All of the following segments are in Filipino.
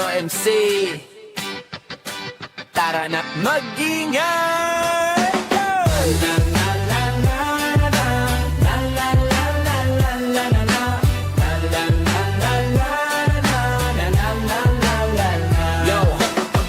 MC. Tara na mag-ingay.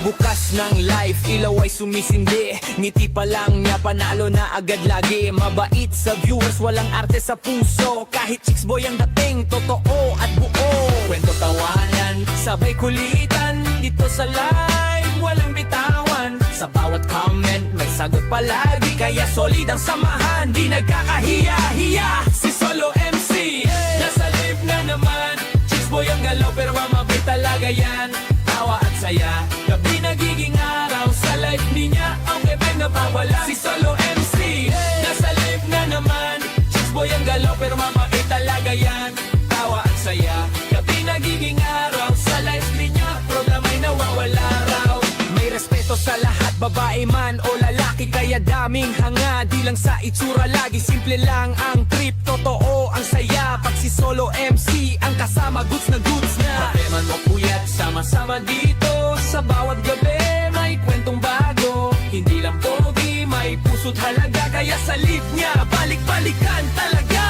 Bukas ng life, ilaw ay sumisindi. Ngiti pa lang niya, panalo na agad lagi. Mabait sa viewers, walang arte sa puso. Kahit chicks boy ang dating, totoo at buo. Kwento tawanan, sabay kulitan. Dito sa live, walang bitawan. Sa bawat comment, may sagot palagi. Kaya solid ang samahan, di nagkakahiya-hiya. Si Solo MC, nasa live na naman. Chicks boy ang galaw, pero mamabay talaga yan. Tawa at saya, gabi nagiging araw. Sa life niya, ang vibe napawala. Si Solo MC, nasa live na naman. Chicks boy ang galaw, pero mabait talaga yan. Tawa at saya, gabi nagiging araw. Sa life niya, problema'y nawawala raw. May respeto sa lahat, babae man o lalaki. Kaya daming hanga, di lang sa itsura lagi. Simple lang ang trip, totoo ang saya. Pag si Solo MC ang kasama, goods na goods na. Probleman mo puyat, sama-sama dito. Sa bawat gabi, may kwentong bago. Hindi lang pogi, may puso't halaga. Kaya sa live niya, balik-balikan talaga.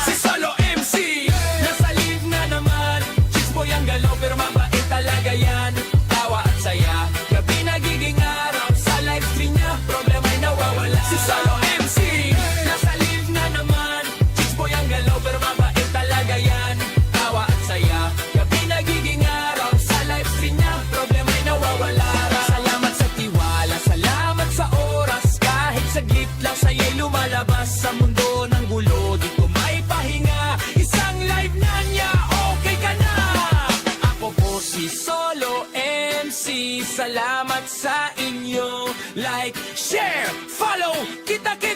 Si Solo MC, nasa live na naman. Chicks boy ang galaw, pero mabait talaga yan. Tawa at saya, gabi nagiging araw. Sa live stream niya, problema'y nawawala. Si Solo MC, nasa live na naman. Chicks boy ang galaw, pero mabait talaga yan. Tawa at saya, gabi nagiging araw. Sa live stream niya, problema'y nawawala. Salamat sa tiwala, salamat sa oras. Kahit saglit lang sa'yo'y lumalabas. Sa mundo ng gulo, di ko may pahinga. Isang live na niya, okay ka na. Ako po si Solo MC. Salamat sa inyo. Like, share, follow, kita-kita.